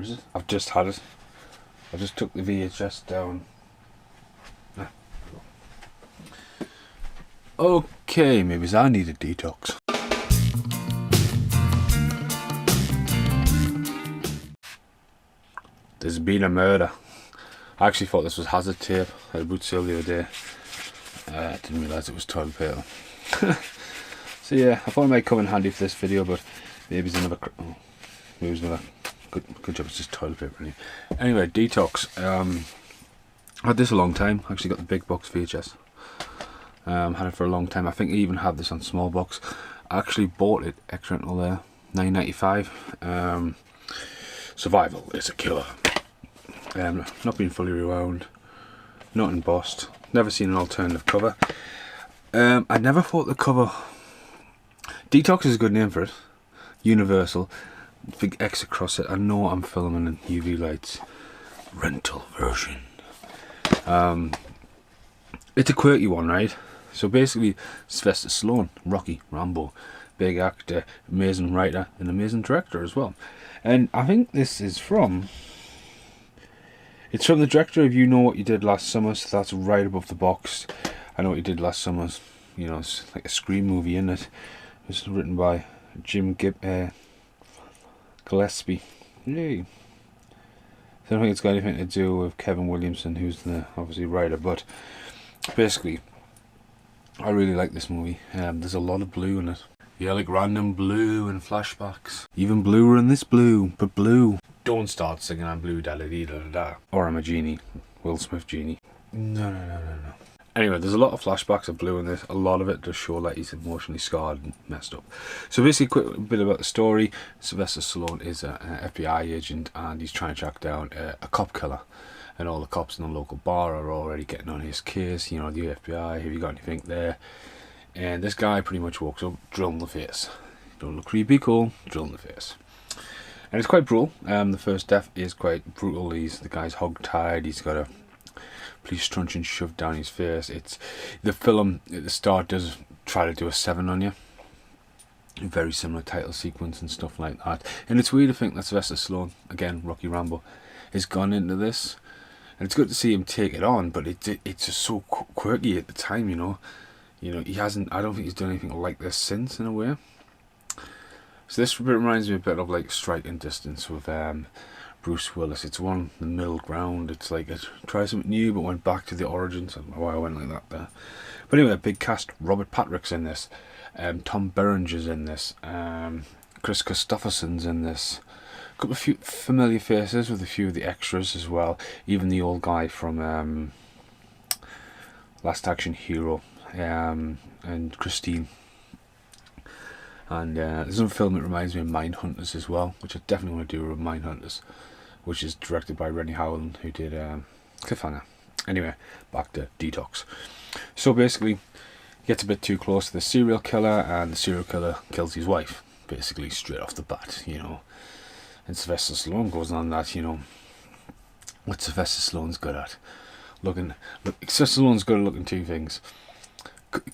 is it? I've just had it. I just took the VHS down. Okay, maybe I need a detox. There's been a murder. I actually thought this was hazard tape at a boot sale the other day. I didn't realise it was toilet paper. So yeah, I thought it might come in handy for this video, but maybe it's another. Oh, maybe it's another. Good job. It's just toilet paper. Anyway, detox. I had this a long time. I actually got the big box VHS. Had it for a long time. I think I even had this on small box. I actually bought it extra rental there, $9.95. Survival is a killer. Not been fully rewound, not embossed. Never seen an alternative cover. I never thought the cover. DTOX is a good name for it. Universal, big X across it. I know I'm filming in UV lights. Rental version. It's a quirky one, right? So basically, Sylvester Stallone, Rocky, Rambo, big actor, amazing writer, and amazing director as well. And I think this is from. It's from the director of You Know What You Did Last Summer, so that's right above the box. I Know What You Did Last Summer. You know, it's like a Scream movie, isn't it? It was written by Jim Gillespie. Yay. I don't think it's got anything to do with Kevin Williamson, who's the obviously writer, but basically, I really like this movie. There's a lot of blue in it. Yeah, like random blue and flashbacks. Even bluer in this blue, but blue. Don't start singing I'm blue, da da da da da. Or I'm a genie. Will Smith genie. No. Anyway, there's a lot of flashbacks of blue in this. A lot of it does show like he's emotionally scarred and messed up. So basically, quick bit about the story. Sylvester Stallone is an FBI agent, and he's trying to track down a cop killer. And all the cops in the local bar are already getting on his case. You know, the FBI, have you got anything there? And this guy pretty much walks up, drill in the face. Don't look creepy, cool, drill in the face. And it's quite brutal. The first death is quite brutal. The guy's hog-tied. He's got a police truncheon shoved down his face. It's the film at the start does try to do a 7 on you. A very similar title sequence and stuff like that. And it's weird to think that Sylvester Stallone, again Rocky Rambo, has gone into this. And it's good to see him take it on, but it's just so quirky at the time, you know. He hasn't. I don't think he's done anything like this since, in a way. So this reminds me a bit of like Striking Distance with Bruce Willis. It's one the middle ground. It's like it tried something new but went back to the origins. I don't know why I went like that there. But anyway, big cast. Robert Patrick's in this. Tom Berenger's in this. Chris Christopherson's in this. Got a few familiar faces with a few of the extras as well. Even the old guy from Last Action Hero. And Christine. And there's another film that reminds me of Mindhunters as well, which I definitely want to do with Mindhunters, which is directed by Rennie Howland, who did Cliffhanger. Anyway, back to Detox. So basically, he gets a bit too close to the serial killer, and the serial killer kills his wife, basically straight off the bat, you know. And Sylvester Stallone goes on that, you know, what Sylvester Stallone's good at. Sylvester Stallone's good at looking two things.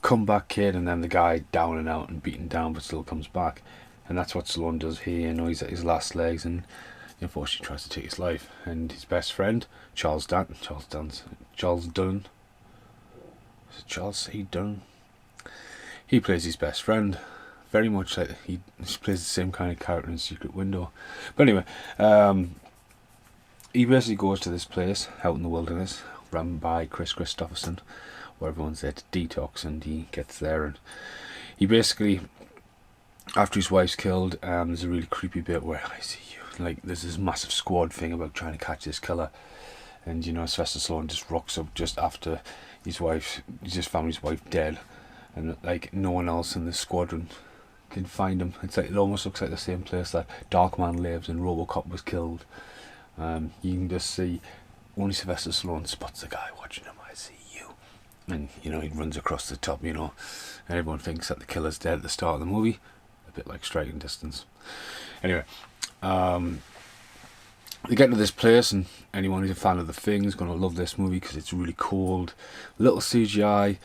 Comeback kid, and then the guy down and out and beaten down but still comes back, and that's what Stallone does here. You know, he's at his last legs and unfortunately tries to take his life. And his best friend Charles Dunn, Charles C. Dunn, he plays his best friend very much like he plays the same kind of character in Secret Window. But anyway, he basically goes to this place out in the wilderness run by Chris Christopherson, where everyone's there to detox, and he gets there and he basically, after his wife's killed, there's a really creepy bit where I see you, like there's this massive squad thing about trying to catch this killer, and you know Sylvester Stallone just rocks up just after his just found his wife dead, and like no one else in the squadron can find him. It's like it almost looks like the same place that Darkman lives and RoboCop was killed. You can just see only Sylvester Stallone spots the guy watching him. I see you. And you know he runs across the top, you know, and everyone thinks that the killer's dead at the start of the movie, a bit like Striking Distance. Anyway, they get to this place, and anyone who's a fan of The Thing is going to love this movie because it's really cold. Little CGI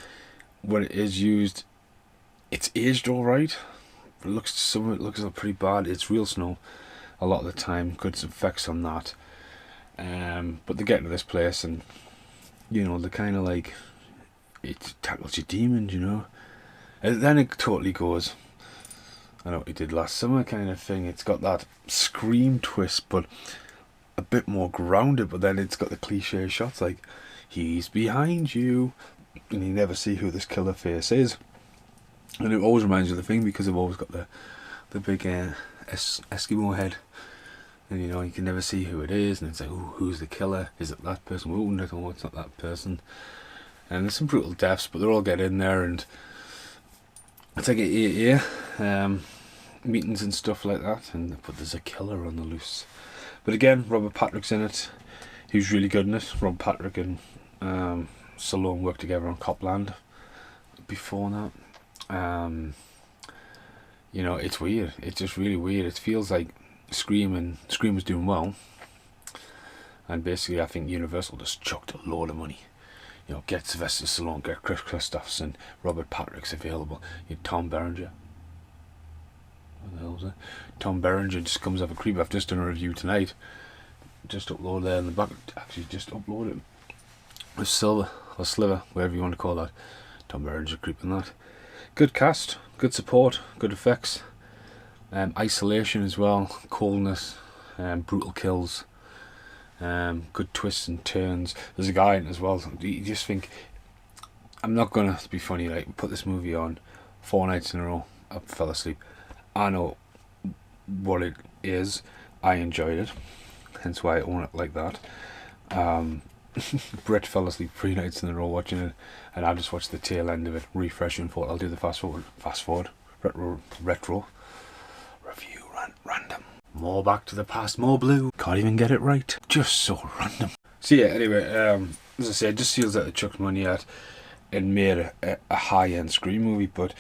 when it is used, it's aged all right. Some of it looks pretty bad. It's real snow, a lot of the time. Good effects on that. But they get to this place, and you know, they kind of like, it tackles your demons, you know. And then it totally goes, I know what he did last summer kind of thing. It's got that Scream twist, but a bit more grounded. But then it's got the cliche shots like, he's behind you, and you never see who this killer face is. And it always reminds you of the thing, because they've always got the big Eskimo head, and you know, you can never see who it is, and it's like, oh, who's the killer? Is it that person? Oh no, it's not that person. And there's some brutal deaths, but they all get in there, and it's like meetings and stuff like that. But there's a killer on the loose. But again, Robert Patrick's in it. He was really good in it. Robert Patrick and Stallone worked together on Copland before that. You know, it's weird. It's just really weird. It feels like Scream was doing well, and basically I think Universal just chucked a load of money. You know, get Sylvester Stallone, get Chris Christopherson, Robert Patrick's available. You know, Tom Berenger. What the hell was that? Tom Berenger just comes off a creep. I've just done a review tonight. Just upload there in the back. Actually, just upload it. With Silver or Sliver, whatever you want to call that. Tom Berenger creeping that. Good cast, good support, good effects. Isolation as well, coldness, brutal kills, good twists and turns. There's a guy in it as well. You just think, I'm not gonna be funny, like, put this movie on 4 nights in a row, I fell asleep. I know what it is, I enjoyed it, hence why I own it like that. Brett fell asleep 3 nights in a row watching it, and I just watched the tail end of it, refreshing. Thought I'll do the fast forward, retro review, random. More Back to the Past, more blue. Can't even get it right. Just so random. So yeah, anyway, as I said, it just feels like they chucked money at and made a high-end Scream movie, but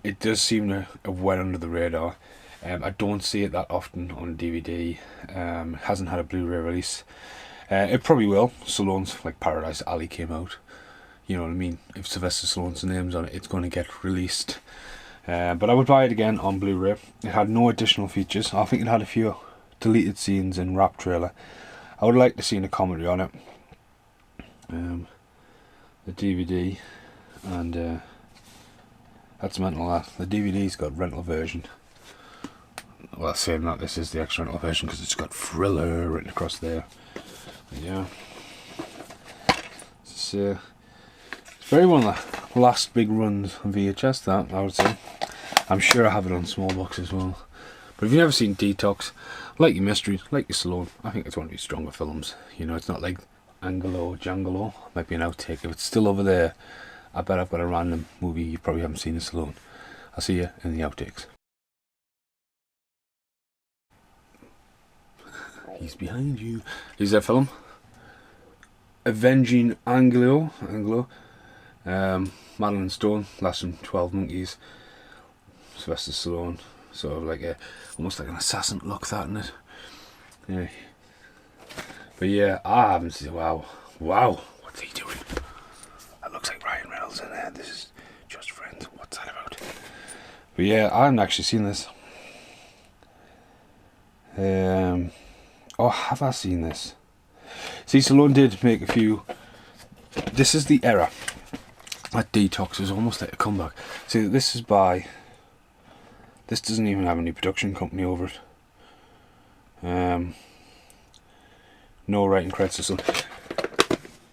it does seem to have went under the radar. I don't see it that often on DVD. It hasn't had a Blu-ray release. It probably will. Stallone's, like, Paradise Alley came out. You know what I mean? If Sylvester Stallone's name's on it, it's going to get released. But I would buy it again on Blu-ray. It had no additional features. I think it had a few deleted scenes in rap trailer. I would like to see a commentary on it. The DVD, and that's mental. That the DVD's got rental version. Well, saying that, this is the extra rental version because it's got Thriller written across there. But yeah, it's very one of the last big runs on VHS, that I would say. I'm sure I have it on small box as well. But if you've never seen DTOX, like your Mystery, like your Stallone, I think it's one of his stronger films. You know, it's not like Angelo, Jangolo. Might be an outtake. If it's still over there, I bet I've got a random movie you probably haven't seen of Stallone. I'll see you in the outtakes. He's behind you. Here's that film. Avenging Angelo. Madeline Stone, Last from 12 Monkeys. Sylvester Stallone, sort of like almost like an assassin look, that in it. Yeah. But yeah, I haven't seen. Wow, what's he doing? That looks like Ryan Reynolds in there. This is Just Friends. What's that about? But yeah, I haven't actually seen this. Oh, have I seen this? See, Stallone did make a few. This is the era. That DTOX is almost like a comeback. See, this is by. This doesn't even have any production company over it. No writing credits. So,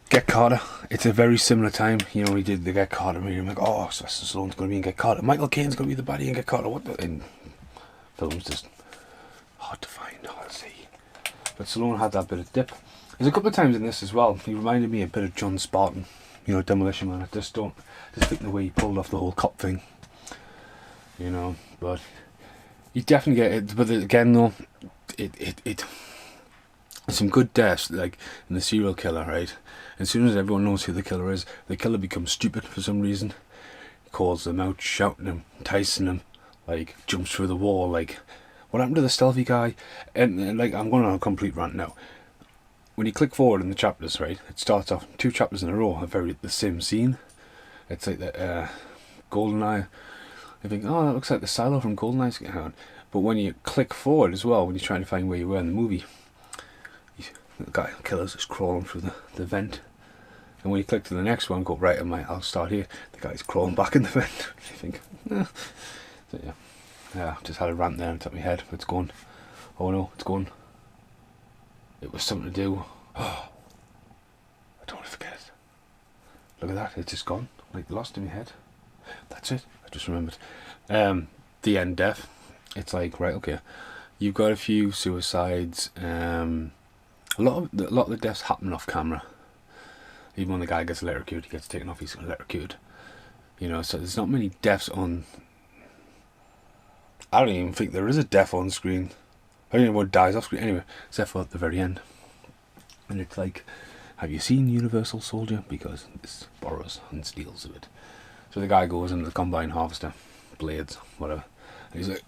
Get Carter. It's a very similar time. You know, we did the Get Carter movie. I'm like, oh, Sylvester Stallone's going to be in Get Carter. Michael Caine's going to be the baddie in Get Carter. What the? In films, just hard to find, hard to see. But Stallone had that bit of dip. There's a couple of times in this as well. He reminded me a bit of John Spartan. You know, Demolition Man. I just think the way he pulled off the whole cop thing. You know, but you definitely get it. But again, though, it some good deaths, like in the serial killer, right? As soon as everyone knows who the killer is, the killer becomes stupid for some reason. Calls them out, shouting them, enticing them, like jumps through the wall. Like, what happened to the stealthy guy? And like, I'm going on a complete rant now. When you click forward in the chapters, right, it starts off 2 chapters in a row, the same scene. It's like the GoldenEye. I think, oh, that looks like the silo from GoldenEye. Hang on. But when you click forward as well, when you're trying to find where you were in the movie, the guy killer's just crawling through the vent. And when you click to the next one, go right, I'll start here. The guy's crawling back in the vent. You think, So yeah, just had a rant there on top of my head. It's gone. Oh no, it's gone. It was something to do. Oh, I don't want to forget it. Look at that, it's just gone. Like lost in my head. That's it. I just remembered. The end death. It's like, right, okay, you've got a few suicides. A lot of the deaths happen off camera. Even when the guy gets electrocuted, he gets taken off, he's electrocuted. You know, so there's not many deaths on. I don't even think there is a death on screen. I don't know what dies off screen anyway, except for at the very end. And it's like, have you seen Universal Soldier? Because this borrows and steals a bit. So the guy goes into the combine harvester, blades, whatever, and he's like,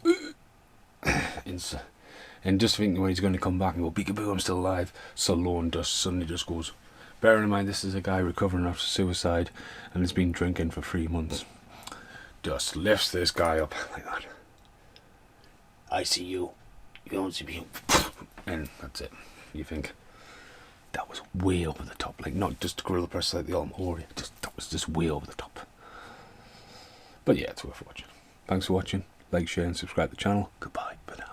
and just thinking when he's going to come back and go, peekaboo, I'm still alive. Stallone suddenly just goes. Bearing in mind this is a guy recovering after suicide and has been drinking for 3 months. Just lifts this guy up like that. I see you. You don't see me. And that's it. You think that was way over the top. Like not just a gorilla press like the Ultimate Warrior. That was just way over the top. But yeah, it's worth watching. Thanks for watching. Like, share and subscribe to the channel. Goodbye for now.